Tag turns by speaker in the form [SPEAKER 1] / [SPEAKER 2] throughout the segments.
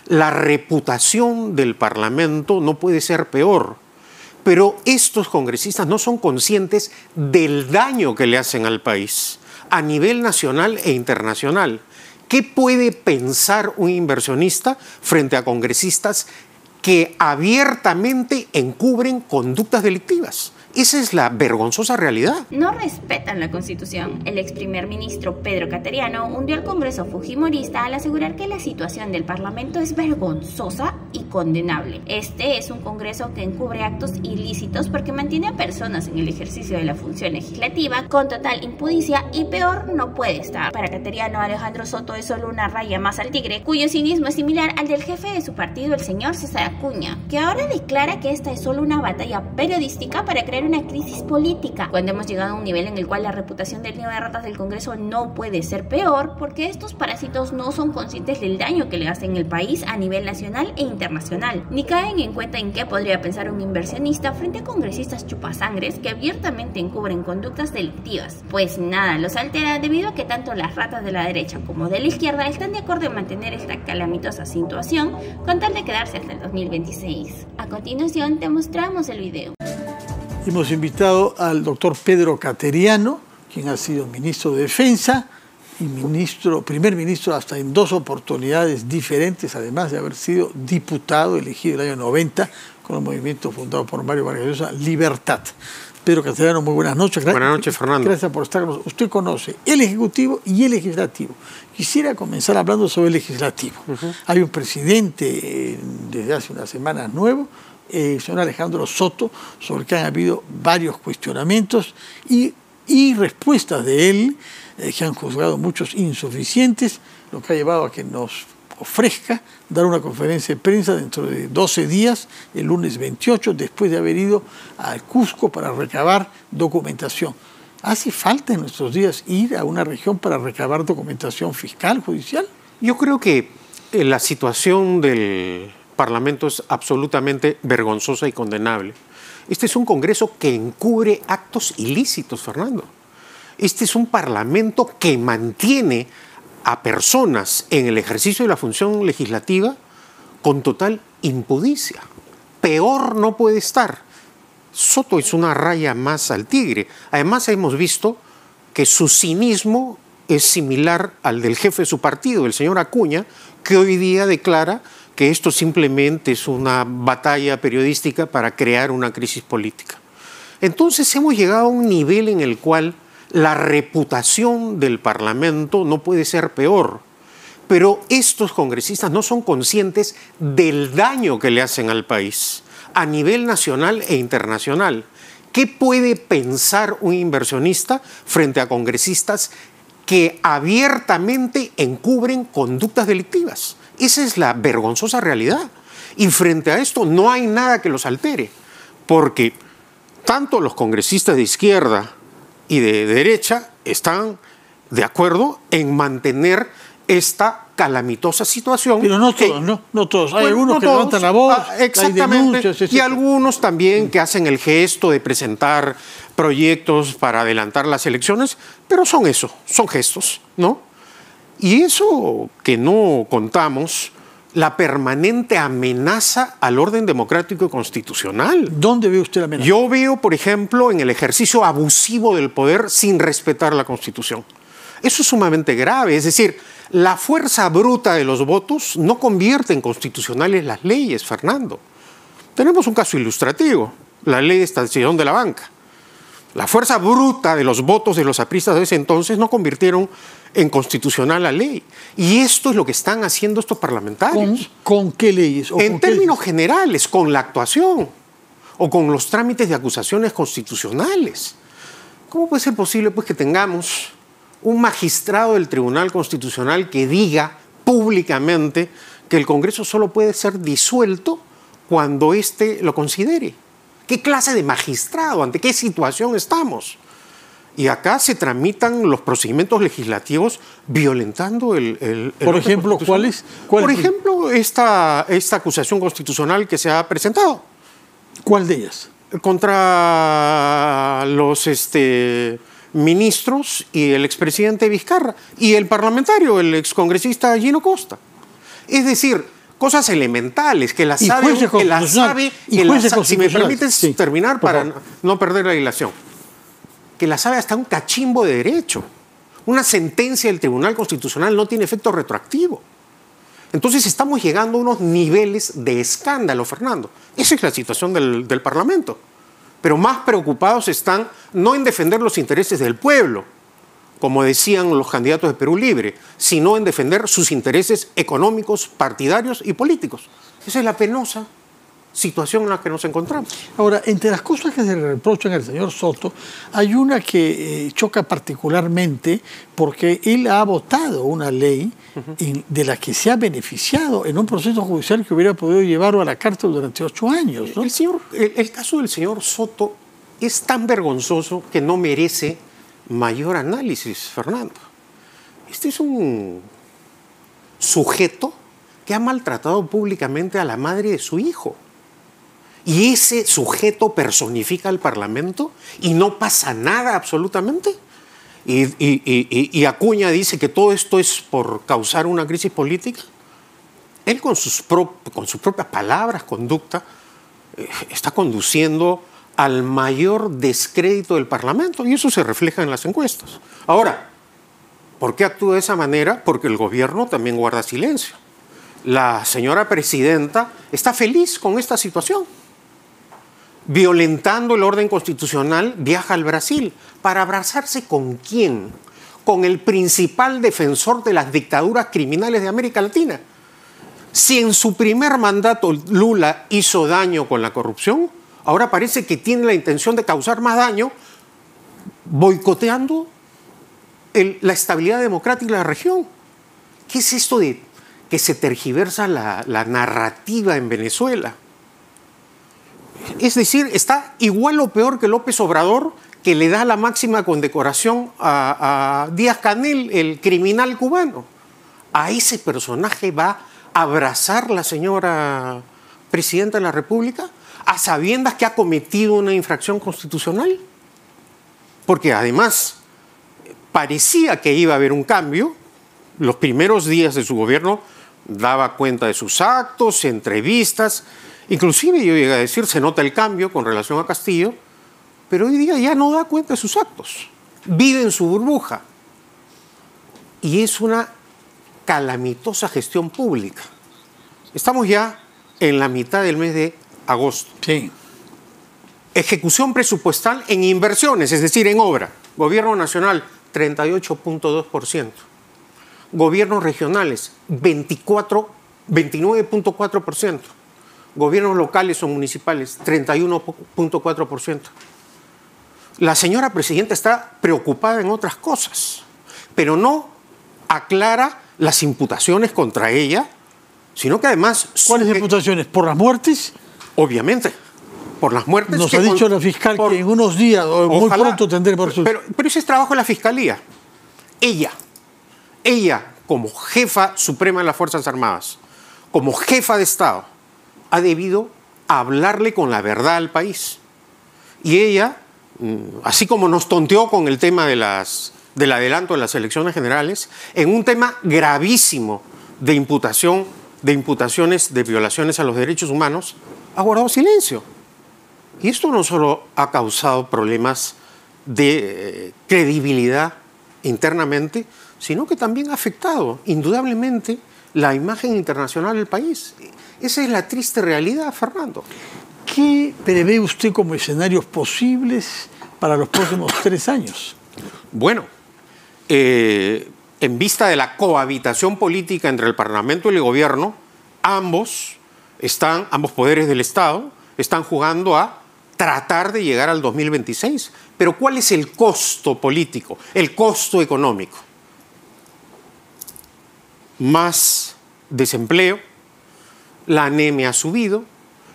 [SPEAKER 1] La reputación del Parlamento no puede ser peor, pero estos congresistas no son conscientes del daño que le hacen al país a nivel nacional e internacional. ¿Qué puede pensar un inversionista frente a congresistas que abiertamente encubren conductas delictivas? Esa es la vergonzosa realidad.
[SPEAKER 2] No respetan la Constitución. El ex primer ministro Pedro Cateriano hundió al Congreso fujimorista al asegurar que la situación del Parlamento es vergonzosa y condenable. Este es un Congreso que encubre actos ilícitos porque mantiene a personas en el ejercicio de la función legislativa con total impudicia y peor no puede estar. Para Cateriano, Alejandro Soto es solo una raya más al tigre, cuyo cinismo es similar al del jefe de su partido, el señor César Acuña, que ahora declara que esta es solo una batalla periodística para crear una crisis política, cuando hemos llegado a un nivel en el cual la reputación del nido de ratas del Congreso no puede ser peor, porque estos parásitos no son conscientes del daño que le hacen al país a nivel nacional e internacional, ni caen en cuenta en qué podría pensar un inversionista frente a congresistas chupasangres que abiertamente encubren conductas delictivas. Pues nada los altera, debido a que tanto las ratas de la derecha como de la izquierda están de acuerdo en mantener esta calamitosa situación con tal de quedarse hasta el 2026. A continuación te mostramos el video.
[SPEAKER 3] Hemos invitado al doctor Pedro Cateriano, quien ha sido ministro de Defensa y primer ministro hasta en 2 oportunidades diferentes, además de haber sido diputado elegido el año 90 con el movimiento fundado por Mario Vargas Llosa, Libertad. Pedro Cateriano, muy buenas noches.
[SPEAKER 1] Buenas noches, Fernando.
[SPEAKER 3] Gracias por estar con nosotros. Usted conoce el Ejecutivo y el Legislativo. Quisiera comenzar hablando sobre el Legislativo. Hay un presidente desde hace unas semanas nuevo, el señor Alejandro Soto, sobre el que han habido varios cuestionamientos y respuestas de él que han juzgado muchos insuficientes, lo que ha llevado a que nos ofrezca dar una conferencia de prensa dentro de 12 días, el lunes 28, después de haber ido al Cusco para recabar documentación. ¿Hace falta en nuestros días ir a una región para recabar documentación fiscal, judicial?
[SPEAKER 1] Yo creo que la situación del Parlamento es absolutamente vergonzosa y condenable. Este es un Congreso que encubre actos ilícitos, Fernando. Este es un Parlamento que mantiene a personas en el ejercicio de la función legislativa con total impudicia. Peor no puede estar. Soto es una raya más al tigre. Además, hemos visto que su cinismo es similar al del jefe de su partido, el señor Acuña, que hoy día declara que esto simplemente es una batalla periodística para crear una crisis política. Entonces hemos llegado a un nivel en el cual la reputación del Parlamento no puede ser peor, pero estos congresistas no son conscientes del daño que le hacen al país a nivel nacional e internacional. ¿Qué puede pensar un inversionista frente a congresistas que abiertamente encubren conductas delictivas? Esa es la vergonzosa realidad. Y frente a esto no hay nada que los altere, porque tanto los congresistas de izquierda y de derecha están de acuerdo en mantener esta calamitosa situación.
[SPEAKER 3] Pero no todos, no todos. Hay algunos que levantan la voz,
[SPEAKER 1] exactamente,
[SPEAKER 3] hay denuncias,
[SPEAKER 1] y algunos también que hacen el gesto de presentar proyectos para adelantar las elecciones, pero son eso, son gestos, ¿no? Y eso que no contamos, la permanente amenaza al orden democrático y constitucional.
[SPEAKER 3] ¿Dónde ve usted la amenaza?
[SPEAKER 1] Yo veo, por ejemplo, en el ejercicio abusivo del poder sin respetar la Constitución. Eso es sumamente grave, es decir, la fuerza bruta de los votos no convierte en constitucionales las leyes, Fernando. Tenemos un caso ilustrativo, la ley de estación de la banca. La fuerza bruta de los votos de los apristas de ese entonces no convirtieron en constitucional la ley. Y esto es lo que están haciendo estos parlamentarios.
[SPEAKER 3] ¿Con qué leyes?
[SPEAKER 1] En términos generales, con la actuación o con los trámites de acusaciones constitucionales. ¿Cómo puede ser posible pues, que tengamos un magistrado del Tribunal Constitucional que diga públicamente que el Congreso solo puede ser disuelto cuando éste lo considere? ¿Qué clase de magistrado? ¿Ante qué situación estamos? Y acá se tramitan los procedimientos legislativos violentando el
[SPEAKER 3] Por ejemplo, ¿cuál es?
[SPEAKER 1] Por ejemplo, esta acusación constitucional que se ha presentado.
[SPEAKER 3] ¿Cuál de ellas?
[SPEAKER 1] Contra los ministros y el expresidente Vizcarra y el parlamentario, el excongresista Gino Costa. Es decir, cosas elementales, que las
[SPEAKER 3] Y
[SPEAKER 1] sabe,
[SPEAKER 3] jueces
[SPEAKER 1] que las
[SPEAKER 3] constitucionales,
[SPEAKER 1] sabe,
[SPEAKER 3] y
[SPEAKER 1] que
[SPEAKER 3] jueces
[SPEAKER 1] las sabe. Si me
[SPEAKER 3] constitucionales.
[SPEAKER 1] permites
[SPEAKER 3] Sí,
[SPEAKER 1] terminar
[SPEAKER 3] por
[SPEAKER 1] para
[SPEAKER 3] favor.
[SPEAKER 1] no perder la dilación, que la sabe hasta un cachimbo de derecho. Una sentencia del Tribunal Constitucional no tiene efecto retroactivo. Entonces estamos llegando a unos niveles de escándalo, Fernando. Esa es la situación del Parlamento. Pero más preocupados están no en defender los intereses del pueblo, como decían los candidatos de Perú Libre, sino en defender sus intereses económicos, partidarios y políticos. Esa es la penosa situación en la que nos encontramos.
[SPEAKER 3] Ahora, entre las cosas que se le reprochan al señor Soto, hay una que choca particularmente porque él ha votado una ley de la que se ha beneficiado en un proceso judicial que hubiera podido llevarlo a la cárcel durante 8 años, ¿no?
[SPEAKER 1] El caso del señor Soto es tan vergonzoso que no merece mayor análisis, Fernando. Este es un sujeto que ha maltratado públicamente a la madre de su hijo. Y ese sujeto personifica al Parlamento y no pasa nada absolutamente. Y Acuña dice que todo esto es por causar una crisis política. Él con sus propias palabras, conducta, está conduciendo al mayor descrédito del Parlamento y eso se refleja en las encuestas. Ahora, ¿por qué actúa de esa manera? Porque el gobierno también guarda silencio. La señora presidenta está feliz con esta situación. Violentando el orden constitucional, viaja al Brasil. ¿Para abrazarse con quién? Con el principal defensor de las dictaduras criminales de América Latina. Si en su primer mandato Lula hizo daño con la corrupción, ahora parece que tiene la intención de causar más daño boicoteando la estabilidad democrática de la región. ¿Qué es esto de que se tergiversa la narrativa en Venezuela? Es decir, está igual o peor que López Obrador, que le da la máxima condecoración a Díaz-Canel, el criminal cubano. A ese personaje va a abrazar la señora presidenta de la República a sabiendas que ha cometido una infracción constitucional. Porque además parecía que iba a haber un cambio. Los primeros días de su gobierno daba cuenta de sus actos, entrevistas. Inclusive yo llegué a decir, se nota el cambio con relación a Castillo, pero hoy día ya no da cuenta de sus actos. Vive en su burbuja. Y es una calamitosa gestión pública. Estamos ya en la mitad del mes de agosto.
[SPEAKER 3] Sí.
[SPEAKER 1] Ejecución presupuestal en inversiones, es decir, en obra. Gobierno nacional, 38.2%. Gobiernos regionales, 29.4%. Gobiernos locales o municipales, 31.4%. La señora presidenta está preocupada en otras cosas, pero no aclara las imputaciones contra ella, sino que además...
[SPEAKER 3] ¿Cuáles imputaciones? ¿Por las muertes?
[SPEAKER 1] Obviamente, por las muertes...
[SPEAKER 3] Nos ha dicho la fiscal que en unos días, o muy pronto tendremos...
[SPEAKER 1] Pero ese es trabajo de la Fiscalía. Ella, como jefa suprema de las Fuerzas Armadas, como jefa de Estado, ha debido hablarle con la verdad al país. Y ella, así como nos tonteó con el tema del adelanto de las elecciones generales, en un tema gravísimo de imputaciones de violaciones a los derechos humanos, ha guardado silencio. Y esto no solo ha causado problemas de credibilidad internamente, sino que también ha afectado indudablemente la imagen internacional del país. Esa es la triste realidad, Fernando.
[SPEAKER 3] ¿Qué prevé usted como escenarios posibles para los próximos 3 años?
[SPEAKER 1] Bueno, en vista de la cohabitación política entre el Parlamento y el Gobierno, ambos poderes del Estado están jugando a tratar de llegar al 2026. Pero ¿cuál es el costo político, el costo económico? Más desempleo, la anemia ha subido,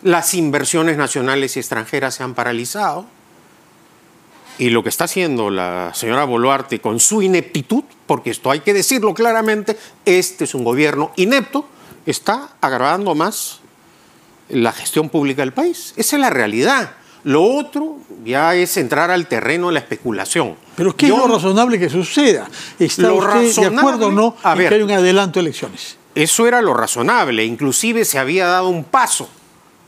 [SPEAKER 1] las inversiones nacionales y extranjeras se han paralizado y lo que está haciendo la señora Boluarte con su ineptitud, porque esto hay que decirlo claramente, este es un gobierno inepto, está agravando más la gestión pública del país. Esa es la realidad. Lo otro ya es entrar al terreno de la especulación.
[SPEAKER 3] ¿Pero qué es lo razonable que suceda? ¿Está usted de acuerdo o no en que hay un adelanto de elecciones?
[SPEAKER 1] eso era lo razonable. Inclusive se había dado un paso.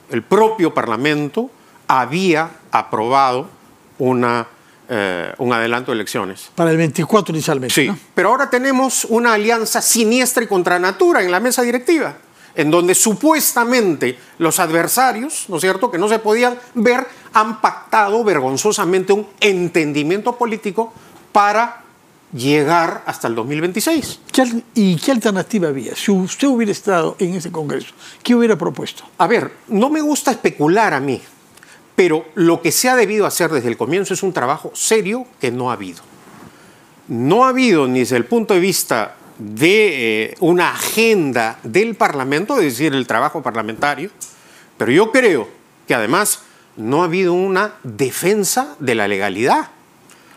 [SPEAKER 1] El propio Parlamento había aprobado un adelanto de elecciones.
[SPEAKER 3] Para el 24 inicialmente.
[SPEAKER 1] Sí,
[SPEAKER 3] ¿no?
[SPEAKER 1] pero ahora tenemos una alianza siniestra y contra natura en la mesa directiva, en donde supuestamente los adversarios, ¿no es cierto?, que no se podían ver, han pactado vergonzosamente un entendimiento político para llegar hasta el 2026.
[SPEAKER 3] ¿Y qué alternativa había? Si usted hubiera estado en ese Congreso, ¿qué hubiera propuesto?
[SPEAKER 1] A ver, no me gusta especular a mí, pero lo que se ha debido hacer desde el comienzo es un trabajo serio que no ha habido. No ha habido ni desde el punto de vista de una agenda del Parlamento, es decir, el trabajo parlamentario, pero yo creo que además no ha habido una defensa de la legalidad.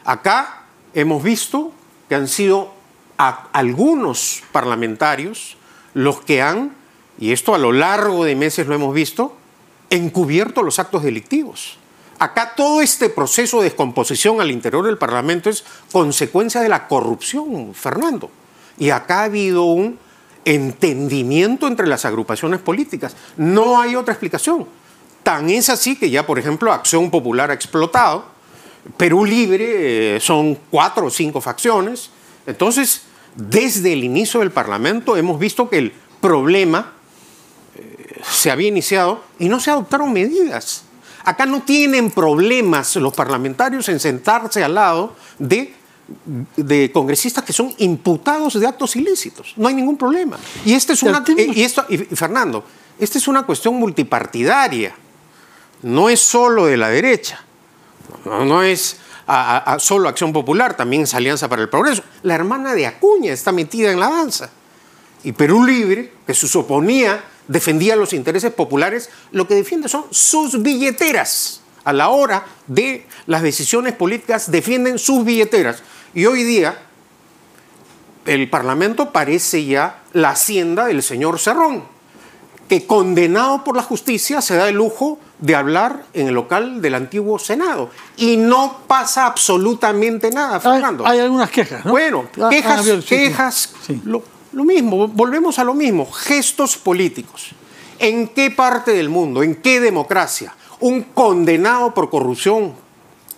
[SPEAKER 1] Acá hemos visto que han sido algunos parlamentarios los que han, y esto a lo largo de meses lo hemos visto, encubierto los actos delictivos. Acá todo este proceso de descomposición al interior del Parlamento es consecuencia de la corrupción, Fernando. Y acá ha habido un entendimiento entre las agrupaciones políticas. No hay otra explicación. Tan es así que ya, por ejemplo, Acción Popular ha explotado. Perú Libre son 4 o 5 facciones. Entonces, desde el inicio del Parlamento hemos visto que el problema se había iniciado y no se adoptaron medidas. Acá no tienen problemas los parlamentarios en sentarse al lado de congresistas que son imputados de actos ilícitos. No hay ningún problema. Y esta es una Fernando, esta es una cuestión multipartidaria. No es solo de la derecha. No es solo Acción Popular, también es Alianza para el Progreso. La hermana de Acuña está metida en la danza. Y Perú Libre, que se suponía defendía los intereses populares, lo que defiende son sus billeteras. A la hora de las decisiones políticas defienden sus billeteras. Y hoy día el Parlamento parece ya la hacienda del señor Cerrón, que condenado por la justicia se da el lujo de hablar en el local del antiguo Senado. Y no pasa absolutamente nada, Fernando.
[SPEAKER 3] Hay algunas quejas, ¿no?
[SPEAKER 1] Bueno, quejas, sí. Lo mismo, volvemos a lo mismo, gestos políticos. ¿En qué parte del mundo, en qué democracia, un condenado por corrupción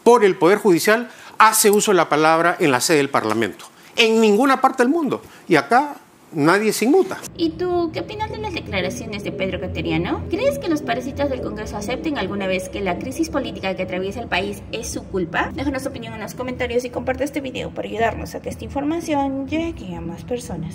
[SPEAKER 1] por el Poder Judicial hace uso de la palabra en la sede del Parlamento? En ninguna parte del mundo. Y acá nadie se inmuta.
[SPEAKER 2] ¿Y tú qué opinas de las declaraciones de Pedro Cateriano? ¿Crees que los parásitos del Congreso acepten alguna vez que la crisis política que atraviesa el país es su culpa? Déjanos tu opinión en los comentarios y comparte este video para ayudarnos a que esta información llegue a más personas.